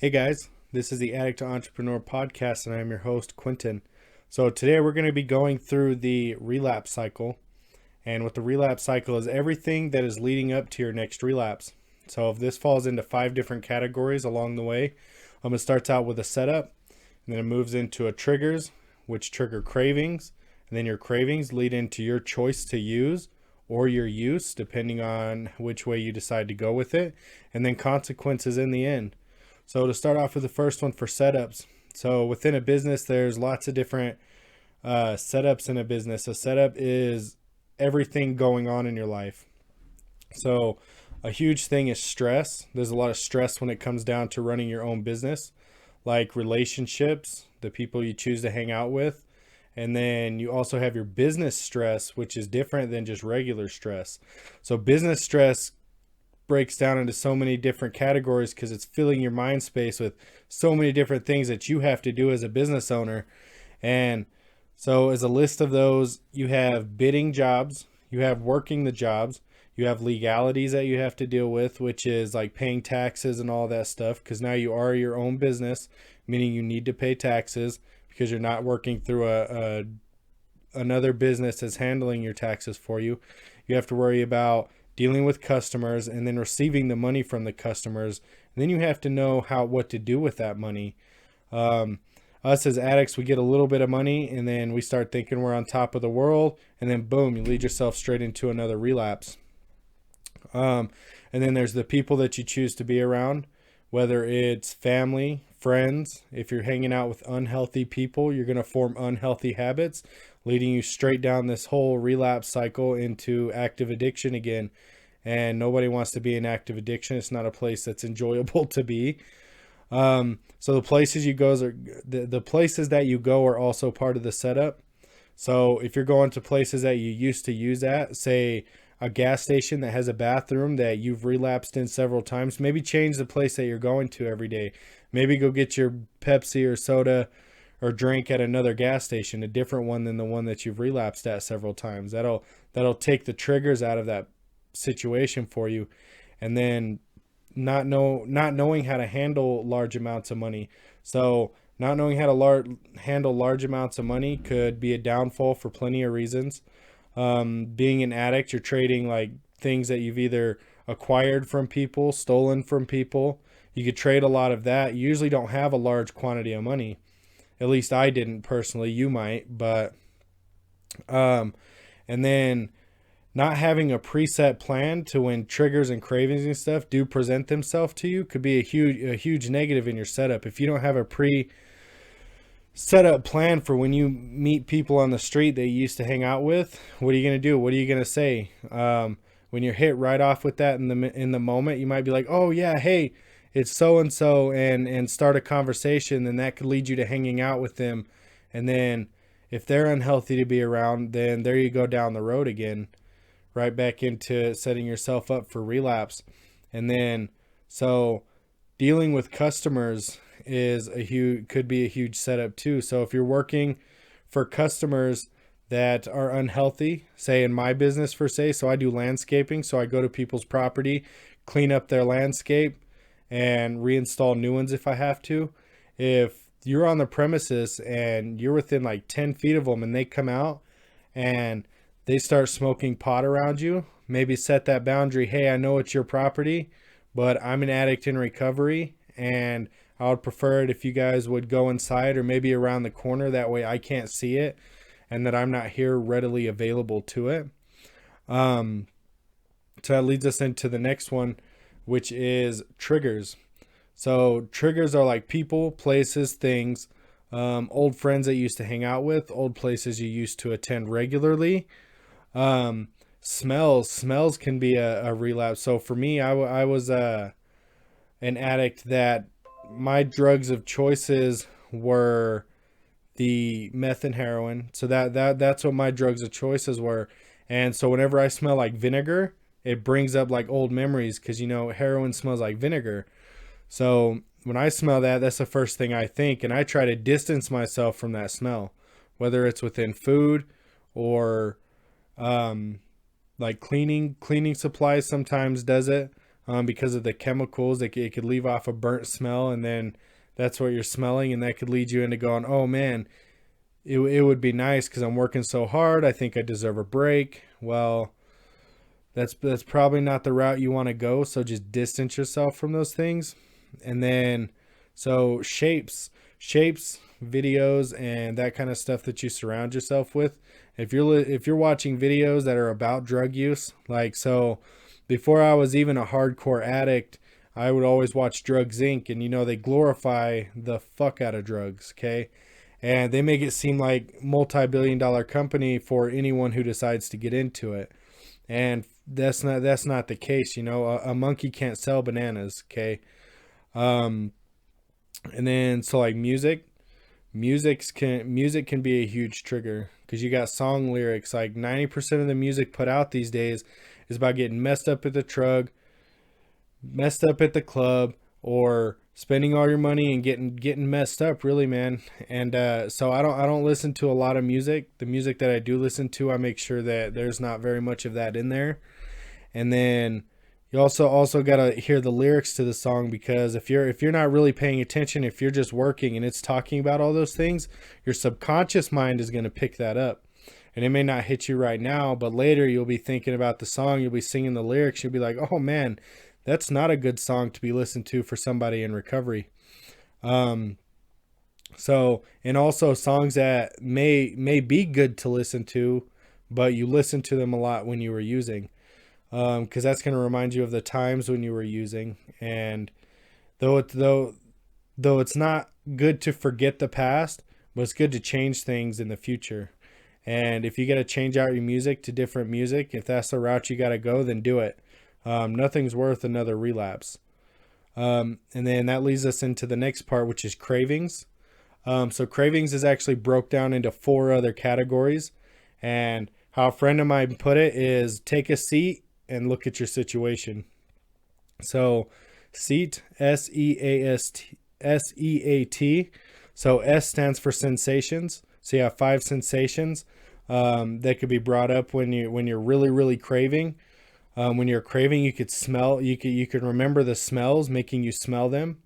Hey guys, this is the Addict to Entrepreneur podcast, and I'm your host, Quentin. So today we're going to be going through the relapse cycle. And what the relapse cycle is, everything that is leading up to your next relapse. So if this falls into 5 different categories along the way, it starts out with a setup, and then it moves into a triggers, which trigger cravings, and then your cravings lead into your choice to use or your use, depending on which way you decide to go with it, and then consequences in the end. So to start off with the first one for setups. So within a business, there's lots of different setups in a business. A setup is everything going on in your life. So a huge thing is stress. There's a lot of stress when it comes down to running your own business, like relationships, the people you choose to hang out with. And then you also have your business stress, which is different than just regular stress. So business stress breaks down into so many different categories because it's filling your mind space with so many different things that you have to do as a business owner. And so as a list of those, you have bidding jobs, you have working the jobs, you have legalities that you have to deal with, which is like paying taxes and all that stuff, because now you are your own business, meaning you need to pay taxes because you're not working through another business that's handling your taxes for you. You have to worry about dealing with customers and then receiving the money from the customers. And then you have to know what to do with that money. Us as addicts, we get a little bit of money and then we start thinking we're on top of the world, and then boom, you lead yourself straight into another relapse. And then there's the people that you choose to be around, whether it's family, friends. If you're hanging out with unhealthy people, you're going to form unhealthy habits, leading you straight down this whole relapse cycle into active addiction again. And nobody wants to be in active addiction. It's not a place that's enjoyable to be. So the places you go are the places that you go are also part of the setup. So if you're going to places that you used to use at, say a gas station that has a bathroom that you've relapsed in several times, maybe change the place that you're going to every day. Maybe go get your Pepsi or soda or drink at another gas station, a different one than the one that you've relapsed at several times. That'll take the triggers out of that situation for you. And then not knowing how to handle large amounts of money. So not knowing how to handle large amounts of money could be a downfall for plenty of reasons. Being an addict, you're trading like things that you've either acquired from people, stolen from people. You could trade a lot of that. You usually don't have a large quantity of money. At least I didn't personally. You might, but and then not having a preset plan to when triggers and cravings and stuff do present themselves to you could be a huge negative in your setup. If you don't have a set up plan for when you meet people on the street that you used to hang out with, what are you going to do? What are you going to say? When you're hit right off with that in the moment, you might be like, oh yeah, hey, it's so and so, and start a conversation, and that could lead you to hanging out with them. And then if they're unhealthy to be around, then there you go down the road again, right back into setting yourself up for relapse. And then so dealing with customers could be a huge setup too. So if you're working for customers that are unhealthy, say in my business so I do landscaping, so I go to people's property, clean up their landscape and reinstall new ones if I have to. If you're on the premises and you're within like 10 feet of them and they come out and they start smoking pot around you, maybe set that boundary. Hey, I know it's your property, but I'm an addict in recovery, and I would prefer it if you guys would go inside or maybe around the corner. That way I can't see it and that I'm not here readily available to it. So that leads us into the next one, which is triggers. So triggers are like people, places, things, old friends that you used to hang out with, old places you used to attend regularly. Smells can be a relapse. So for me, I was an addict that my drugs of choices were the meth and heroin. So that's what my drugs of choices were. And so whenever I smell like vinegar, it brings up like old memories, because heroin smells like vinegar. So when I smell that, that's the first thing I think, and I try to distance myself from that smell, whether it's within food or like cleaning supplies sometimes does it. because of the chemicals. It could leave off a burnt smell, and then that's what you're smelling, and that could lead you into going, oh man, it would be nice because I'm working so hard. I think I deserve a break. Well, that's probably not the route you want to go. So just distance yourself from those things. And then, so shapes, videos, and that kind of stuff that you surround yourself with. If you're watching videos that are about drug use, like, so before I was even a hardcore addict, I would always watch Drugs Inc. And they glorify the fuck out of drugs, okay? And they make it seem like multi-billion-dollar company for anyone who decides to get into it. And that's not the case. A monkey can't sell bananas, okay? And then, so like music can be a huge trigger, because you got song lyrics. Like 90% of the music put out these days is about getting messed up at the truck, messed up at the club, or spending all your money and getting messed up, really, man. And so I don't listen to a lot of music. The music that I do listen to, I make sure that there's not very much of that in there. And then you also got to hear the lyrics to the song, because if you're not really paying attention, if you're just working and it's talking about all those things, your subconscious mind is going to pick that up. And it may not hit you right now, but later you'll be thinking about the song, you'll be singing the lyrics, you'll be like, oh man, that's not a good song to be listened to for somebody in recovery. So, and also songs that may be good to listen to, but you listen to them a lot when you were using, because that's going to remind you of the times when you were using. And though it's not good to forget the past, but it's good to change things in the future. And if you got to change out your music to different music, if that's the route you got to go, then do it. Nothing's worth another relapse. And then that leads us into the next part, which is cravings. So cravings is actually broke down into 4 other categories. And how a friend of mine put it is, take a seat and look at your situation. So seat, SEAT. So S stands for sensations. So you have 5 sensations that could be brought up when you're really, really craving. When you're craving, you could smell. You could remember the smells, making you smell them.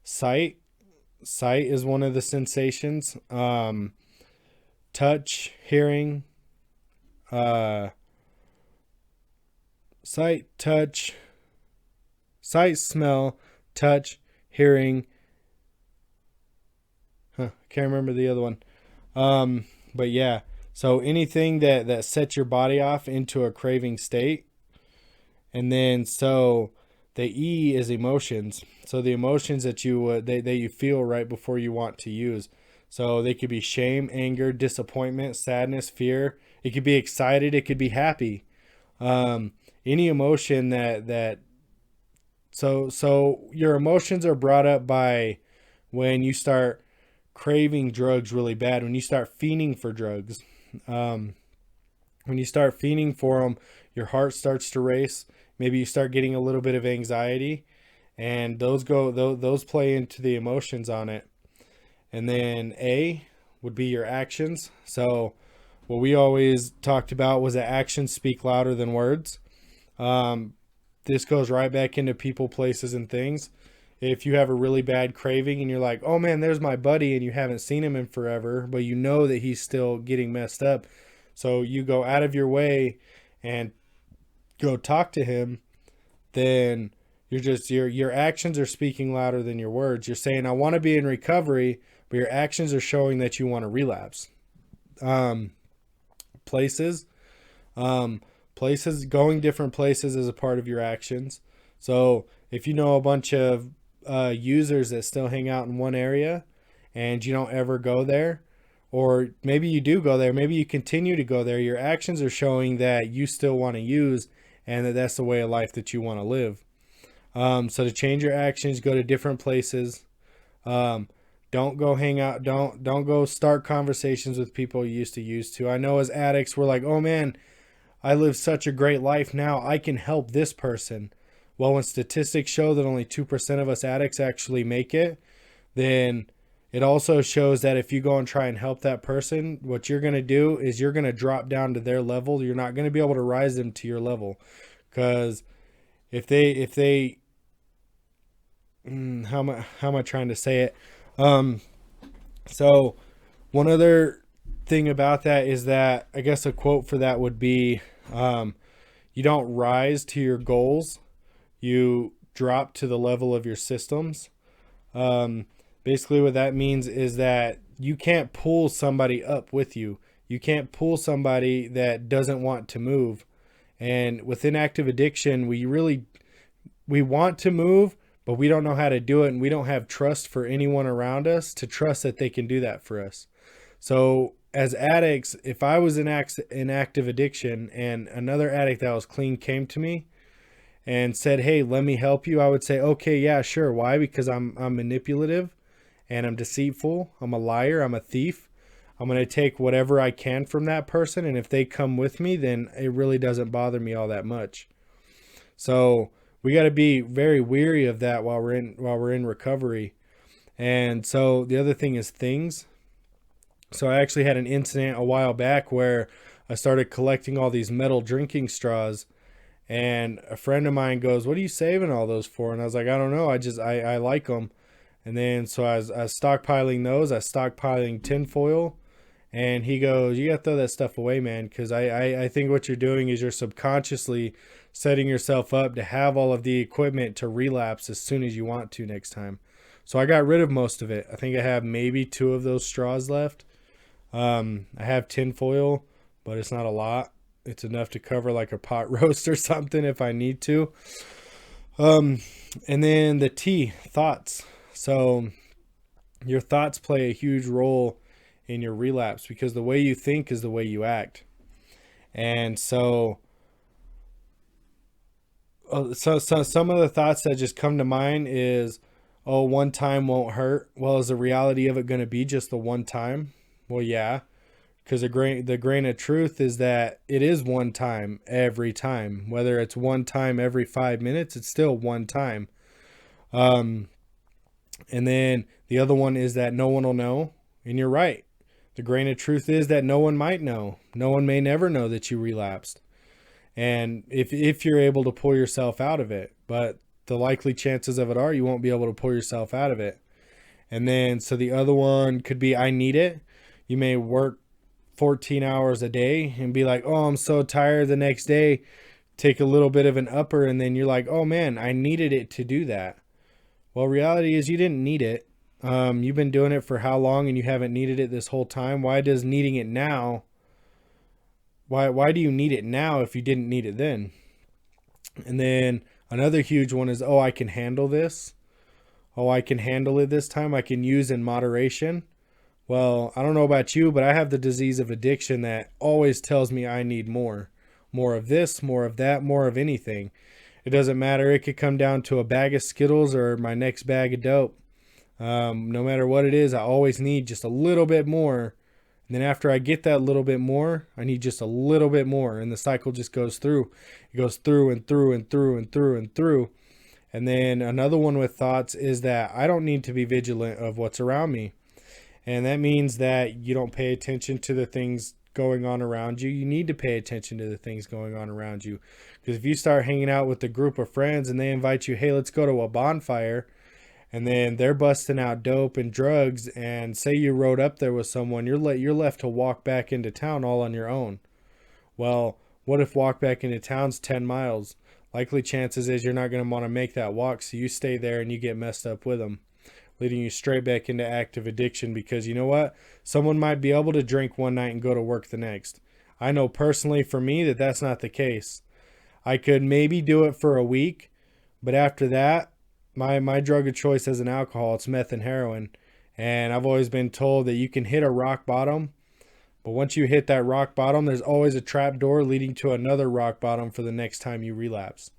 Sight is one of the sensations. Touch, hearing. Sight, smell, touch, hearing. Can't remember the other one. But yeah. So anything that sets your body off into a craving state. And then, so the E is emotions. So the emotions that you feel right before you want to use. So they could be shame, anger, disappointment, sadness, fear. It could be excited. It could be happy. Any emotion so your emotions are brought up by when you start craving drugs really bad, when you start fiending for drugs. When you start fiending for them, your heart starts to race. Maybe you start getting a little bit of anxiety, and those play into the emotions on it. And then A would be your actions. So what we always talked about was that actions speak louder than words. This goes right back into people, places, and things. If you have a really bad craving and you're like, oh man, there's my buddy, and you haven't seen him in forever, but you know that he's still getting messed up. So you go out of your way and go talk to him, then your actions are speaking louder than your words. You're saying, I want to be in recovery, but your actions are showing that you want to relapse. Places, going different places is a part of your actions. So if you know a bunch of users that still hang out in one area and you don't ever go there, or maybe you do go there, maybe you continue to go there, your actions are showing that you still want to use and that's the way of life that you want to live. So to change your actions, go to different places. Don't go hang out. Don't go start conversations with people you used to. I know as addicts, we're like, oh man, I live such a great life now, I can help this person. Well, when statistics show that only 2% of us addicts actually make it, then it also shows that if you go and try and help that person, what you're going to do is you're going to drop down to their level. You're not going to be able to rise them to your level, because if they how am I trying to say it? Um, so one other thing about that is that I guess a quote for that would be, you don't rise to your goals, you drop to the level of your systems. Um, Basically, what that means is that you can't pull somebody up with you. You can't pull somebody that doesn't want to move. And within active addiction, we want to move, but we don't know how to do it, and we don't have trust for anyone around us to trust that they can do that for us. So as addicts, if I was in active addiction and another addict that was clean came to me and said, "Hey, let me help you," I would say, "Okay, yeah, sure." Why? Because I'm manipulative and I'm deceitful. I'm a liar. I'm a thief. I'm going to take whatever I can from that person, and if they come with me, then it really doesn't bother me all that much. So we got to be very weary of that while we're in recovery. And so the other thing is things. So I actually had an incident a while back where I started collecting all these metal drinking straws, and a friend of mine goes, "What are you saving all those for?" And I was like, "I don't know. I like them." And then so I was stockpiling those. I was stockpiling tinfoil. And he goes, "You got to throw that stuff away, man, because I think what you're doing is you're subconsciously setting yourself up to have all of the equipment to relapse as soon as you want to next time." So I got rid of most of it. I think I have maybe 2 of those straws left. I have tinfoil, but it's not a lot. It's enough to cover like a pot roast or something if I need to. And then the T, thoughts. So your thoughts play a huge role in your relapse because the way you think is the way you act. And so some of the thoughts that just come to mind is, "Oh, one time won't hurt." Well, is the reality of it going to be just the one time? Well, yeah, because the grain of truth is that it is one time every time. Whether it's one time every 5 minutes, it's still one time. And then the other one is that no one will know. And you're right. The grain of truth is that no one might know. No one may never know that you relapsed. And if you're able to pull yourself out of it, but the likely chances of it are you won't be able to pull yourself out of it. And then, so the other one could be, I need it. You may work 14 hours a day and be like, "Oh, I'm so tired," the next day, take a little bit of an upper, and then you're like, "Oh man, I needed it to do that." Well, reality is you didn't need it. You've been doing it for how long and you haven't needed it this whole time? Why does needing it now, why do you need it now if you didn't need it then? And then another huge one is, "Oh, I can handle this. Oh, I can handle it this time. I can use in moderation." Well, I don't know about you, but I have the disease of addiction that always tells me I need more. More of this, more of that, more of anything. It doesn't matter. It could come down to a bag of Skittles or my next bag of dope. No matter what it is, I always need just a little bit more. And then after I get that little bit more, I need just a little bit more. And the cycle just goes through. It goes through and through and through and through and through. And then another one with thoughts is that I don't need to be vigilant of what's around me. And that means that you don't pay attention to the things going on around you. You need to pay attention to the things going on around you. Because if you start hanging out with a group of friends and they invite you, "Hey, let's go to a bonfire," and then they're busting out dope and drugs, and say you rode up there with someone, you're left to walk back into town all on your own. Well, what if walk back into town's 10 miles? Likely chances is you're not going to want to make that walk, so you stay there and you get messed up with them, leading you straight back into active addiction. Because you know what? Someone might be able to drink one night and go to work the next. I know personally for me that that's not the case. I could maybe do it for a week, but after that, my drug of choice as an alcohol, it's meth and heroin. And I've always been told that you can hit a rock bottom, but once you hit that rock bottom, there's always a trap door leading to another rock bottom for the next time you relapse.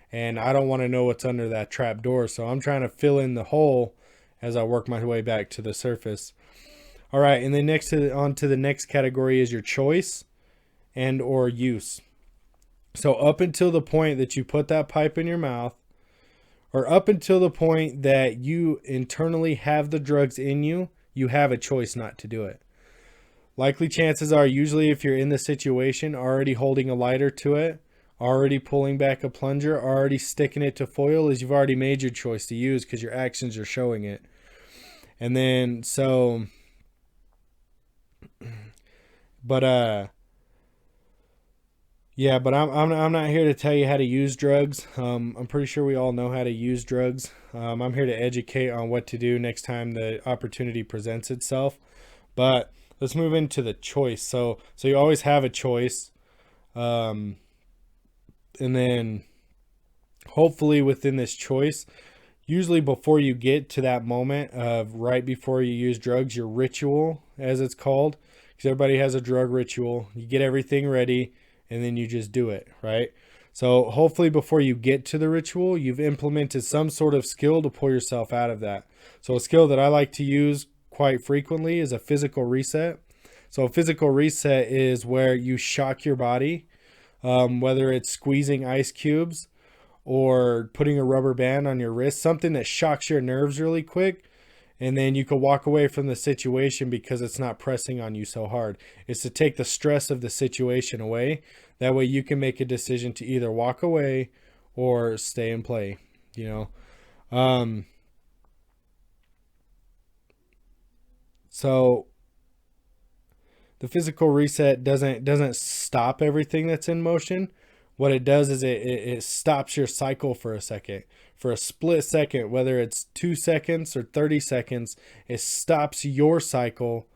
And I don't want to know what's under that trap door, so I'm trying to fill in the hole as I work my way back to the surface. All right, and then on to the next category is your choice and or use. So up until the point that you put that pipe in your mouth, or up until the point that you internally have the drugs in you, you have a choice not to do it. Likely chances are, usually if you're in the situation already holding a lighter to it, already pulling back a plunger, already sticking it to foil, is you've already made your choice to use because your actions are showing it. And then so, but yeah, but I'm not here to tell you how to use drugs. I'm pretty sure we all know how to use drugs. I'm here to educate on what to do next time the opportunity presents itself. But let's move into the choice. So you always have a choice, and then hopefully within this choice, usually before you get to that moment of right before you use drugs, your ritual, as it's called, because everybody has a drug ritual. You get everything ready, and then you just do it, right? So hopefully before you get to the ritual, you've implemented some sort of skill to pull yourself out of that. So a skill that I like to use quite frequently is a physical reset. So a physical reset is where you shock your body, whether it's squeezing ice cubes or putting a rubber band on your wrist, something that shocks your nerves really quick. And then you can walk away from the situation because it's not pressing on you so hard. It's to take the stress of the situation away. That way you can make a decision to either walk away or stay and play, you know. So the physical reset doesn't stop everything that's in motion. What it does is it stops your cycle for a second. For a split second, whether it's 2 seconds or 30 seconds, it stops your cycle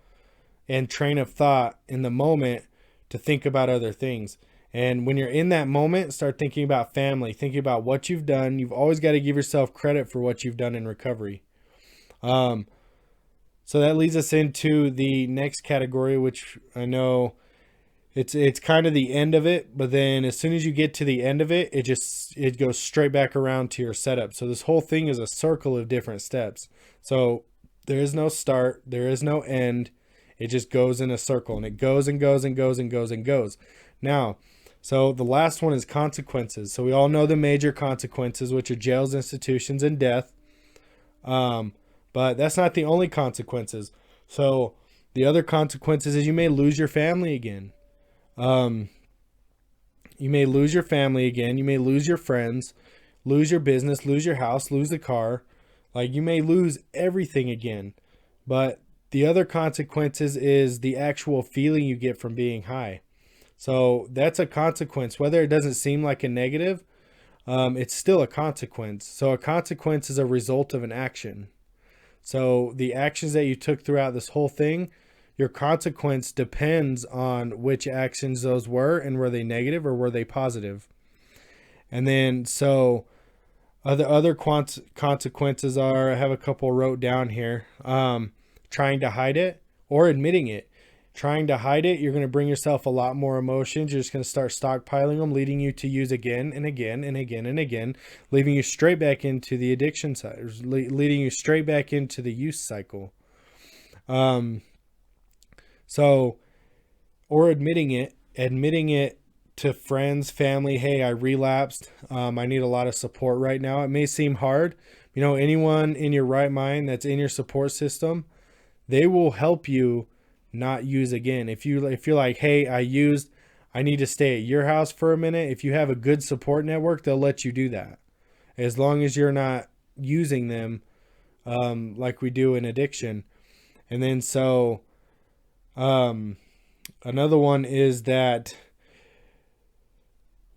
and train of thought in the moment to think about other things. And when you're in that moment, start thinking about family, thinking about what you've done. You've always got to give yourself credit for what you've done in recovery. So that leads us into the next category, which I know it's kind of the end of it, but then as soon as you get to the end of it, it goes straight back around to your setup. So this whole thing is a circle of different steps. So there is no start, there is no end. It just goes in a circle, and it goes and goes and goes and goes and goes. Now, so the last one is consequences. So we all know the major consequences, which are jails, institutions, and death. But that's not the only consequences. So the other consequences is you may lose your family again. You may lose your family again. You may lose your friends, lose your business, lose your house, lose the car. Like, you may lose everything again. But the other consequences is the actual feeling you get from being high. So that's a consequence. Whether it doesn't seem like a negative, it's still a consequence. So a consequence is a result of an action. So the actions that you took throughout this whole thing, your consequence depends on which actions those were, and were they negative or were they positive. And then so other consequences are, I have a couple wrote down here, trying to hide it or admitting it. Trying to hide it, you're going to bring yourself a lot more emotions. You're just going to start stockpiling them, leading you to use again and again and again and again, leaving you straight back into the addiction side, leading you straight back into the use cycle. So, or admitting it to friends, family. Hey, I relapsed. I need a lot of support right now. It may seem hard. You know, anyone in your right mind that's in your support system, they will help you not use again. If you're like, hey, I need to stay at your house for a minute. If you have a good support network, they'll let you do that, as long as you're not using them like we do in addiction. And then so another one is that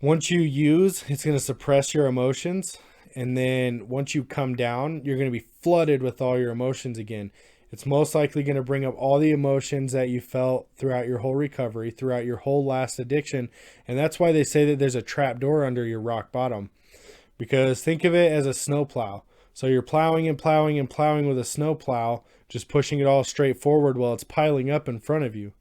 once you use, it's going to suppress your emotions. And then once you come down, you're going to be flooded with all your emotions again. It's most likely going to bring up all the emotions that you felt throughout your whole recovery, throughout your whole last addiction. And that's why they say that there's a trap door under your rock bottom. Because think of it as a snowplow. So you're plowing and plowing and plowing with a snowplow, just pushing it all straight forward while it's piling up in front of you.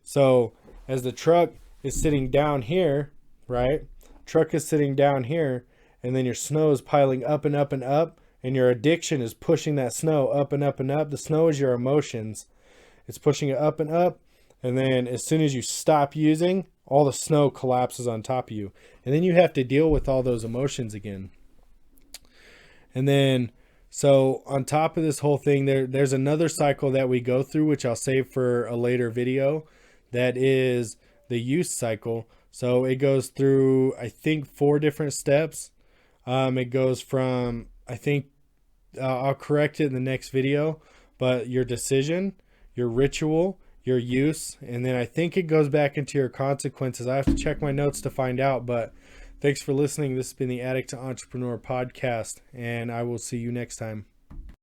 So as the truck is sitting down here, right? Truck is sitting down here, and then your snow is piling up and up and up. And your addiction is pushing that snow up and up and up. The snow is your emotions. It's pushing it up and up. And then as soon as you stop using, all the snow collapses on top of you. And then you have to deal with all those emotions again. And then, so on top of this whole thing, there's another cycle that we go through, which I'll save for a later video. That is the use cycle. So it goes through, I think, 4 different steps. It goes from, I think, I'll correct it in the next video, but your decision, your ritual, your use, and then I think it goes back into your consequences. I have to check my notes to find out, but thanks for listening. This has been the Addict to Entrepreneur podcast, and I will see you next time.